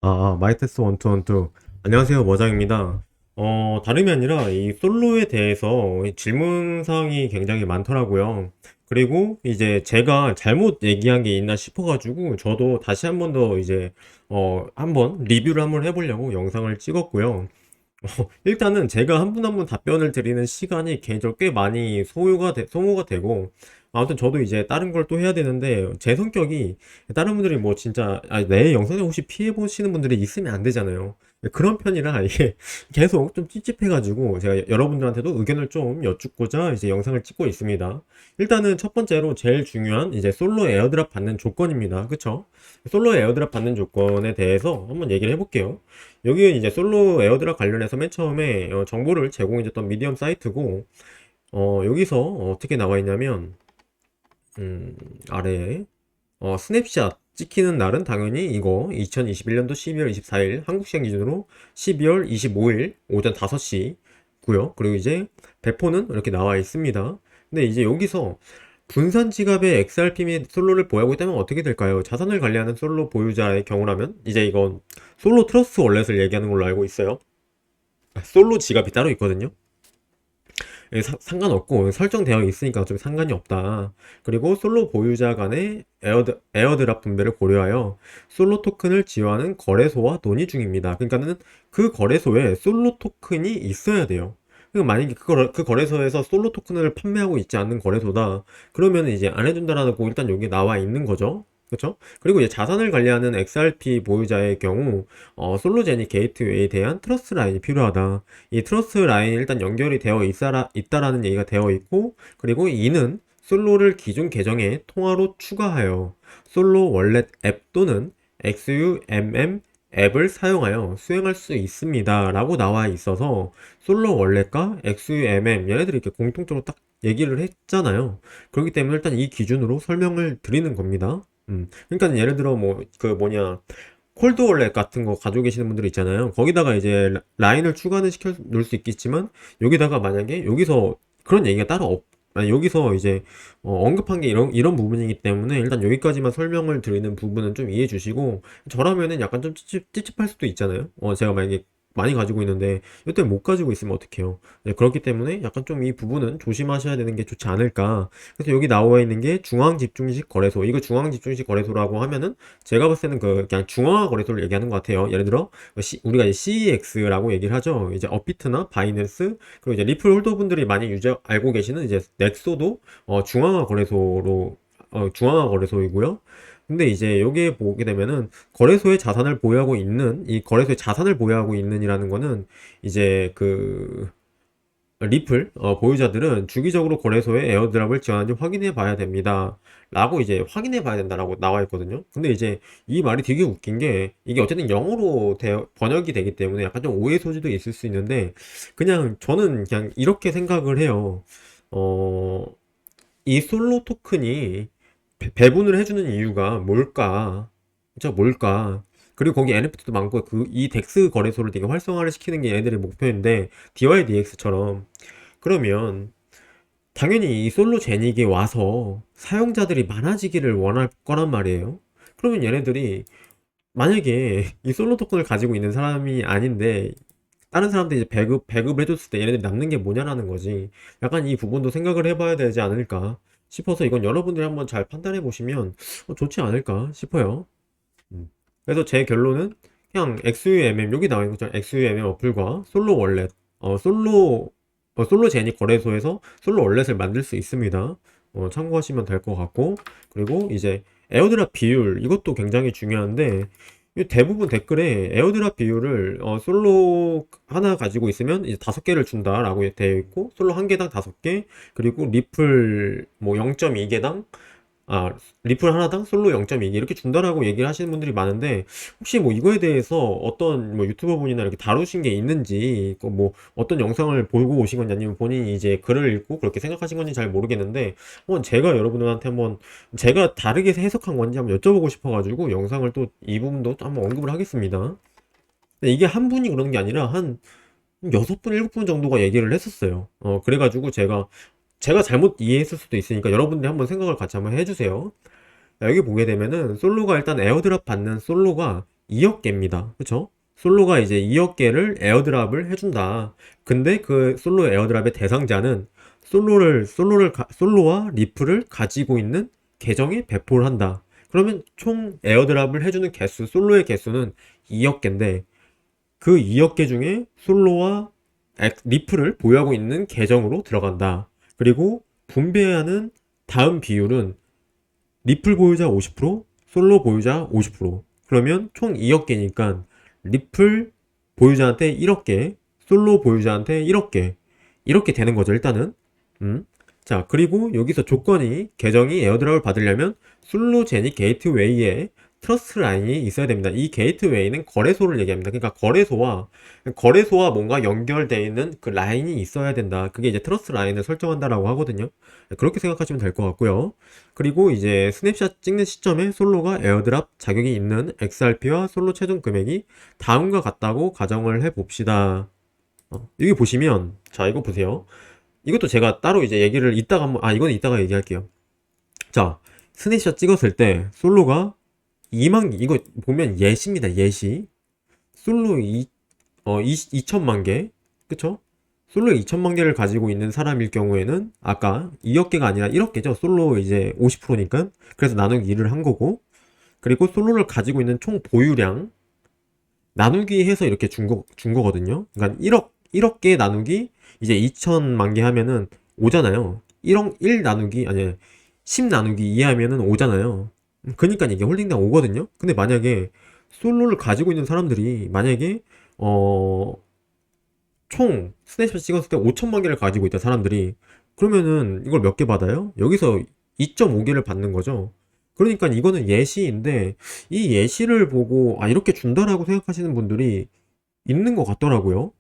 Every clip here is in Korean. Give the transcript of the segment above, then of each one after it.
마이테스 원투원투. 안녕하세요, 머장입니다. 다름이 아니라 이 솔로에 대해서 이 질문사항이 굉장히 많더라고요. 그리고 이제 제가 잘못 얘기한 게 있나 싶어가지고 저도 다시 한 번 더 이제, 한번 리뷰를 한번 해보려고 영상을 찍었고요. 일단은 제가 한 분 한 분 답변을 드리는 시간이 개인적으로 꽤 많이 소모가 되고, 아무튼 저도 이제 다른 걸 또 해야 되는데, 제 성격이 다른 분들이 뭐 진짜, 내 영상에 혹시 피해보시는 분들이 있으면 안 되잖아요. 그런 편이라 이게 계속 좀 찝찝해가지고, 제가 여러분들한테도 의견을 좀 여쭙고자 이제 영상을 찍고 있습니다. 일단은 첫 번째로 제일 중요한 이제 솔로 에어드랍 받는 조건입니다. 그쵸? 솔로 에어드랍 받는 조건에 대해서 한번 얘기를 해볼게요. 여기는 이제 솔로 에어드랍 관련해서 맨 처음에 정보를 제공해줬던 미디엄 사이트고, 여기서 어떻게 나와 있냐면, 아래에 스냅샷 찍히는 날은 당연히 이거 2021년도 12월 24일 한국 시간 기준으로 12월 25일 오전 5시 고요. 그리고 이제 배포는 이렇게 나와 있습니다. 근데 이제 여기서 분산 지갑의 XRP 및 솔로를 보유하고 있다면 어떻게 될까요? 자산을 관리하는 솔로 보유자의 경우라면 이제 이건 솔로 트러스트 월렛을 얘기하는 걸로 알고 있어요. 솔로 지갑이 따로 있거든요. 상관없고 설정되어 있으니까 어차피 상관이 없다. 그리고 솔로 보유자 간의 에어드랍 분배를 고려하여 솔로 토큰을 지원하는 거래소와 논의 중입니다. 그러니까는 그 거래소에 솔로 토큰이 있어야 돼요. 그러니까 만약에 그 거래소에서 솔로 토큰을 판매하고 있지 않는 거래소다. 그러면 이제 안 해준다라고 일단 여기 나와 있는 거죠. 그렇죠? 그리고 이제 자산을 관리하는 XRP 보유자의 경우 솔로제니 게이트웨이에 대한 트러스트 라인이 필요하다. 이 트러스트 라인이 일단 연결이 되어 있다라는 얘기가 되어 있고, 그리고 이는 솔로를 기존 계정에 통화로 추가하여 솔로 월렛 앱 또는 XUMM 앱을 사용하여 수행할 수 있습니다 라고 나와 있어서 솔로 월렛과 XUMM 얘네들이 이렇게 공통적으로 딱 얘기를 했잖아요. 그렇기 때문에 일단 이 기준으로 설명을 드리는 겁니다. 그러니까 예를 들어 뭐 그 뭐냐 콜드 월렛 같은 거 가지고 계시는 분들 있잖아요. 거기다가 이제 라인을 추가는 시켜 놓을 수 있겠지만 여기다가 만약에 여기서 그런 얘기가 따로 아니, 여기서 이제 언급한 게 이런 부분이기 때문에 일단 여기까지만 설명을 드리는 부분은 좀 이해해 주시고, 저라면은 약간 좀 찝찝할 수도 있잖아요. 제가 만약에 많이 가지고 있는데 이때 못 가지고 있으면 어떡해요. 네, 그렇기 때문에 약간 좀 이 부분은 조심하셔야 되는 게 좋지 않을까. 그래서 여기 나와 있는 게 중앙 집중식 거래소. 이거 중앙 집중식 거래소라고 하면은 제가 봤을 때는 그냥 중앙화 거래소를 얘기하는 것 같아요. 예를 들어 우리가 이제 CEX라고 얘기를 하죠. 이제 업비트나 바이낸스, 그리고 이제 리플 홀더분들이 많이 알고 계시는 이제 넥소도 중앙화 거래소이고요. 근데 이제 여기에 보게 되면은 거래소에 자산을 보유하고 있는 이 거래소에 자산을 보유하고 있는이라는 거는 이제 그 리플 보유자들은 주기적으로 거래소에 에어드랍을 지원하는지 확인해 봐야 됩니다. 라고 이제 확인해 봐야 된다라고 나와 있거든요. 근데 이제 이 말이 되게 웃긴 게 이게 어쨌든 영어로 번역이 되기 때문에 약간 좀 오해 소지도 있을 수 있는데 그냥 저는 그냥 이렇게 생각을 해요. 어, 이 솔로 토큰이 배분을 해주는 이유가 뭘까? 진짜 뭘까? 그리고 거기 NFT도 많고 이 덱스 거래소를 되게 활성화를 시키는 게 얘네들의 목표인데 DYDX처럼 그러면 당연히 이 솔로 제닉에 와서 사용자들이 많아지기를 원할 거란 말이에요. 그러면 얘네들이 만약에 이 솔로 토큰을 가지고 있는 사람이 아닌데 다른 사람들이 이제 배급을 해줬을 때 얘네들이 남는 게 뭐냐라는 거지. 약간 이 부분도 생각을 해봐야 되지 않을까 싶어서 이건 여러분들이 한번 잘 판단해 보시면 좋지 않을까 싶어요. 음. 그래서 제 결론은 그냥 XUMM 여기 나와 있는 것처럼 XUMM 어플과 솔로 월렛 솔로 제니 거래소에서 솔로 월렛을 만들 수 있습니다. 참고하시면 될 것 같고, 그리고 이제 에어드랍 비율 이것도 굉장히 중요한데 이 대부분 댓글에 에어드랍 비율을 솔로 하나 가지고 있으면 이제 5개를 준다라고 되어 있고, 솔로 한 개당 5개, 그리고 리플 뭐 0.2개당 리플 하나당 솔로 0.2개 이렇게 준다라고 얘기를 하시는 분들이 많은데, 혹시 뭐 이거에 대해서 어떤 뭐 유튜버 분이나 이렇게 다루신 게 있는지, 뭐 어떤 영상을 보고 오신 건지 아니면 본인이 이제 글을 읽고 그렇게 생각하신 건지 잘 모르겠는데, 한번 제가 여러분들한테 한번 제가 다르게 해석한 건지 한번 여쭤보고 싶어가지고 영상을 또 이 부분도 또 한번 언급을 하겠습니다. 근데 이게 한 분이 그러는 게 아니라 한 6분, 7분 정도가 얘기를 했었어요. 그래가지고 제가 잘못 이해했을 수도 있으니까 여러분들이 한번 생각을 같이 한번 해주세요. 자, 여기 보게 되면은 솔로가 일단 에어드랍 받는 솔로가 2억 개입니다. 그쵸? 솔로가 이제 2억 개를 에어드랍을 해준다. 근데 그 솔로 에어드랍의 대상자는 솔로와 리플을 가지고 있는 계정에 배포를 한다. 그러면 총 에어드랍을 해주는 개수, 솔로의 개수는 2억 개인데, 그 2억 개 중에 솔로와 리플을 보유하고 있는 계정으로 들어간다. 그리고 분배하는 다음 비율은 리플 보유자 50%, 솔로 보유자 50%. 그러면 총 2억 개니까 리플 보유자한테 1억 개, 솔로 보유자한테 1억 개. 이렇게 되는 거죠, 일단은. 음. 자, 그리고 여기서 조건이 계정이 에어드랍을 받으려면 솔로제닉 게이트웨이에 트러스트 라인이 있어야 됩니다. 이 게이트웨이는 거래소를 얘기합니다. 그러니까 거래소와 뭔가 연결되어 있는 그 라인이 있어야 된다. 그게 이제 트러스트 라인을 설정한다라고 하거든요. 그렇게 생각하시면 될 것 같고요. 그리고 이제 스냅샷 찍는 시점에 솔로가 에어드랍 자격이 있는 XRP와 솔로 최종 금액이 다음과 같다고 가정을 해 봅시다. 여기 보시면, 자, 이거 보세요. 이것도 제가 따로 이제 얘기를 이따가 한번, 이건 이따가 얘기할게요. 자, 스냅샷 찍었을 때 솔로가 2만, 이거 보면 예시입니다. 예시. 솔로 2천만 개. 그쵸? 솔로 2천만 개를 가지고 있는 사람일 경우에는 아까 2억 개가 아니라 1억 개죠. 솔로 이제 50%니까. 그래서 나누기 2를 한 거고. 그리고 솔로를 가지고 있는 총 보유량 나누기 해서 이렇게 준 거거든요. 그러니까 1억 개 나누기 이제 2천만 개 하면은 5잖아요. 1 나누기, 아니, 10 나누기 2 하면은 5잖아요. 그니까 이게 홀딩당 5거든요. 근데 만약에 솔로를 가지고 있는 사람들이 만약에, 어, 총 스냅샷 찍었을 때 5천만 개를 가지고 있다, 사람들이. 그러면은 이걸 몇 개 받아요? 여기서 2.5개를 받는 거죠. 그러니까 이거는 예시인데, 이 예시를 보고, 이렇게 준다라고 생각하시는 분들이 있는 것 같더라고요.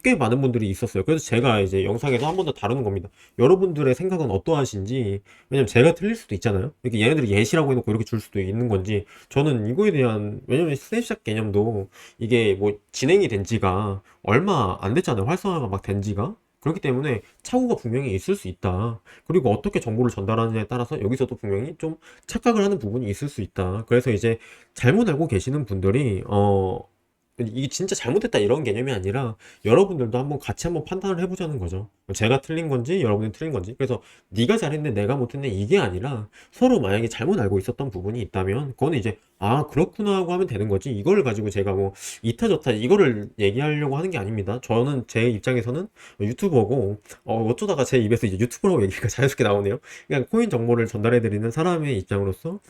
꽤 많은 분들이 있었어요. 그래서 제가 이제 영상에서 한 번 더 다루는 겁니다. 여러분들의 생각은 어떠하신지. 왜냐면 제가 틀릴 수도 있잖아요. 이렇게 얘네들이 예시라고 해놓고 이렇게 줄 수도 있는 건지. 저는 이거에 대한, 왜냐면 스냅샷 개념도 이게 뭐 진행이 된 지가 얼마 안 됐잖아요. 활성화가 막 된 지가. 그렇기 때문에 착오가 분명히 있을 수 있다. 그리고 어떻게 정보를 전달하느냐에 따라서 여기서도 분명히 좀 착각을 하는 부분이 있을 수 있다. 그래서 이제 잘못 알고 계시는 분들이, 이게 진짜 잘못됐다 이런 개념이 아니라 여러분들도 한번 같이 한번 판단을 해보자는 거죠. 제가 틀린 건지 여러분이 틀린 건지. 그래서 네가 잘했네 내가 못했네 이게 아니라 서로 만약에 잘못 알고 있었던 부분이 있다면 그거는 이제 그렇구나 하고 하면 되는 거지. 이걸 가지고 제가 뭐 이타 저타 이거를 얘기하려고 하는 게 아닙니다. 저는 제 입장에서는 유튜버고 어쩌다가 제 입에서 이제 유튜버라고 얘기가 자연스럽게 나오네요. 그냥 코인 정보를 전달해드리는 사람의 입장으로서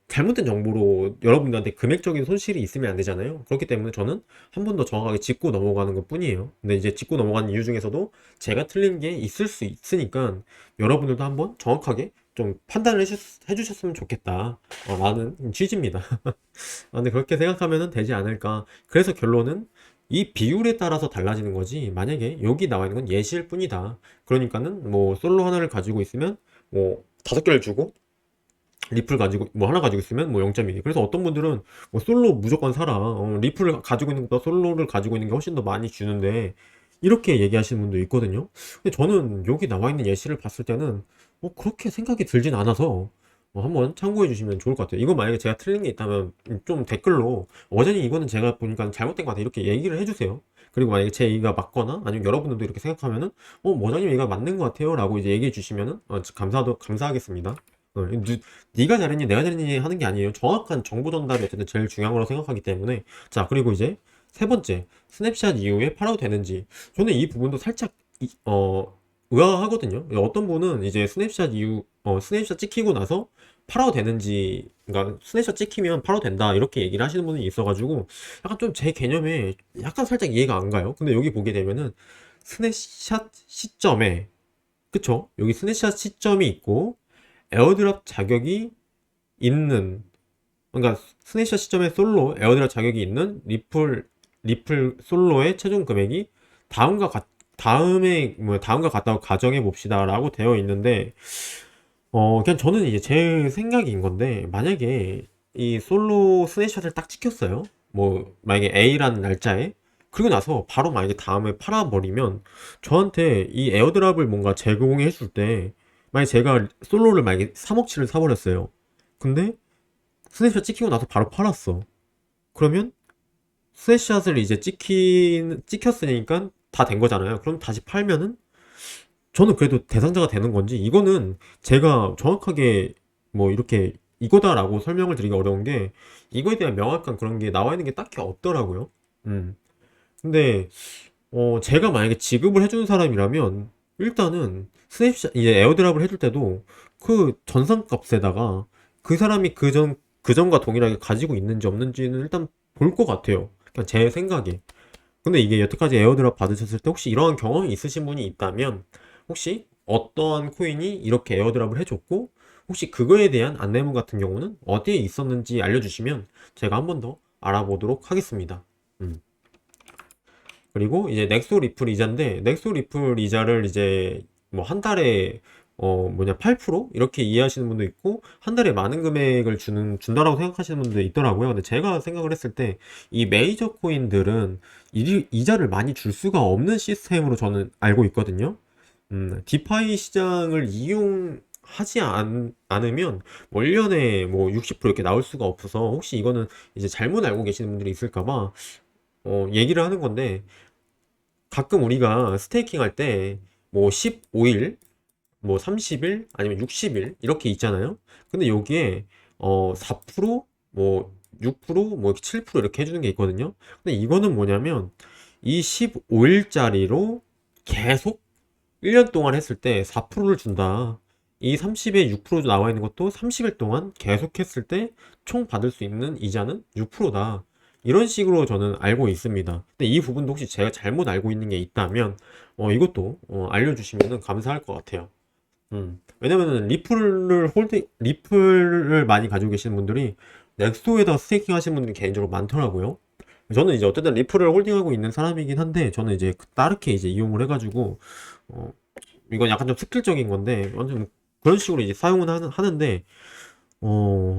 잘못된 정보로 여러분들한테 금액적인 손실이 있으면 안 되잖아요. 그렇기 때문에 저는 한 번 더 정확하게 짚고 넘어가는 것 뿐이에요. 근데 이제 짚고 넘어가는 이유 중에서도 제가 틀린 게 있을 수 있으니까 여러분들도 한번 정확하게 좀 판단을 해주셨으면 좋겠다. 라는 취지입니다. 근데 그렇게 생각하면 되지 않을까. 그래서 결론은 이 비율에 따라서 달라지는 거지. 만약에 여기 나와 있는 건 예시일 뿐이다. 그러니까는 뭐 솔로 하나를 가지고 있으면 뭐 5개를 주고 리플 가지고 뭐 하나 가지고 있으면 뭐 0.2. 그래서 어떤 분들은 뭐 솔로 무조건 사라. 리플을 가지고 있는 것보다 솔로를 가지고 있는 게 훨씬 더 많이 주는데 이렇게 얘기하시는 분도 있거든요. 근데 저는 여기 나와 있는 예시를 봤을 때는 그렇게 생각이 들진 않아서 한번 참고해 주시면 좋을 것 같아요. 이거 만약에 제가 틀린 게 있다면 좀 댓글로 어제는 이거는 제가 보니까 잘못된 것 같아 이렇게 얘기를 해주세요. 그리고 만약에 제 얘기가 맞거나 아니면 여러분들도 이렇게 생각하면은 모장님 얘기가 맞는 것 같아요 라고 이제 얘기해 주시면은 감사하겠습니다. 네가 잘했니 내가 잘했니 하는 게 아니에요. 정확한 정보 전달이 어쨌든 제일 중요한 거라고 생각하기 때문에. 자, 그리고 이제 세 번째, 스냅샷 이후에 팔아도 되는지. 저는 이 부분도 살짝 의아하거든요. 어떤 분은 이제 스냅샷 찍히고 나서 팔아도 되는지, 그러니까 스냅샷 찍히면 팔아도 된다 이렇게 얘기를 하시는 분이 있어가지고 약간 좀 제 개념에 약간 살짝 이해가 안 가요. 근데 여기 보게 되면은 스냅샷 시점에, 그쵸? 여기 스냅샷 시점이 있고 에어드랍 자격이 있는, 그러니까 스냅샷 시점에 솔로 에어드랍 자격이 있는 리플 솔로의 최종 금액이 다음과 같다고 가정해 봅시다라고 되어 있는데, 그냥 저는 이제 제 생각인 건데, 만약에 이 솔로 스냅샷을 딱 찍혔어요. 뭐 만약에 A라는 날짜에. 그리고 나서 바로 만약에 다음에 팔아버리면 저한테 이 에어드랍을 뭔가 제공해 줄 때, 만약에 제가 솔로를 만약에 3억치를 사버렸어요. 근데 스냅샷 찍히고 나서 바로 팔았어. 그러면 스샷을 이제 찍혔으니까 다 된 거잖아요. 그럼 다시 팔면은 저는 그래도 대상자가 되는 건지, 이거는 제가 정확하게 뭐 이렇게 이거다라고 설명을 드리기 어려운 게, 이거에 대한 명확한 그런 게 나와 있는 게 딱히 없더라고요. 음. 근데 제가 만약에 지급을 해주는 사람이라면 일단은 스냅샷 이제 에어드랍을 해줄 때도 그 전산값에다가 그 사람이 그전과 동일하게 가지고 있는지 없는지는 일단 볼 것 같아요. 그냥 제 생각에. 근데 이게 여태까지 에어드랍 받으셨을 때 혹시 이러한 경험이 있으신 분이 있다면, 혹시 어떠한 코인이 이렇게 에어드랍을 해줬고, 혹시 그거에 대한 안내문 같은 경우는 어디에 있었는지 알려주시면 제가 한 번 더 알아보도록 하겠습니다. 음. 그리고 이제 넥소 리플 이자인데, 넥소 리플 이자를 이제 뭐 한 달에 8% 이렇게 이해하시는 분도 있고, 한 달에 많은 금액을 준다라고 생각하시는 분도 있더라고요. 근데 제가 생각을 했을 때 이 메이저 코인들은 이자를 많이 줄 수가 없는 시스템으로 저는 알고 있거든요. 디파이 시장을 이용하지 않으면 뭐 1년에 뭐 60% 이렇게 나올 수가 없어서, 혹시 이거는 이제 잘못 알고 계시는 분들이 있을까봐 얘기를 하는 건데, 가끔 우리가 스테이킹 할 때 뭐 15일, 뭐 30일, 아니면 60일 이렇게 있잖아요. 근데 여기에 4%, 뭐 6%, 뭐 7% 이렇게 해주는 게 있거든요. 근데 이거는 뭐냐면 이 15일짜리로 계속 1년 동안 했을 때 4%를 준다. 이 30에 6% 나와 있는 것도 30일 동안 계속 했을 때 총 받을 수 있는 이자는 6%다. 이런 식으로 저는 알고 있습니다. 근데 이 부분도 혹시 제가 잘못 알고 있는 게 있다면 이것도 알려주시면 감사할 것 같아요. 왜냐면은 리플을 많이 가지고 계시는 분들이 넥스토에다 스테이킹 하시는 분들이 개인적으로 많더라고요. 저는 이제 어쨌든 리플을 홀딩하고 있는 사람이긴 한데, 저는 이제 다르게 이제 이용을 해가지고, 어, 이건 약간 좀 스킬적인 건데, 완전 그런 식으로 이제 사용은 하는데,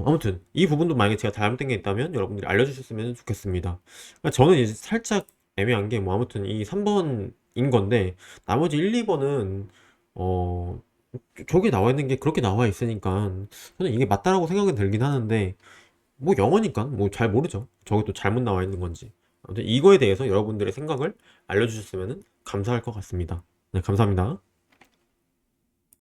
아무튼, 이 부분도 만약에 제가 잘못된 게 있다면 여러분들이 알려주셨으면 좋겠습니다. 그러니까 저는 이제 살짝 애매한 게, 뭐, 아무튼 이 3번인 건데, 나머지 1, 2번은, 어, 저게 나와 있는 게 그렇게 나와 있으니까, 저는 이게 맞다라고 생각은 들긴 하는데, 뭐 영어니까 뭐 잘 모르죠. 저게 또 잘못 나와 있는 건지. 아무튼 이거에 대해서 여러분들의 생각을 알려주셨으면 감사할 것 같습니다. 네, 감사합니다.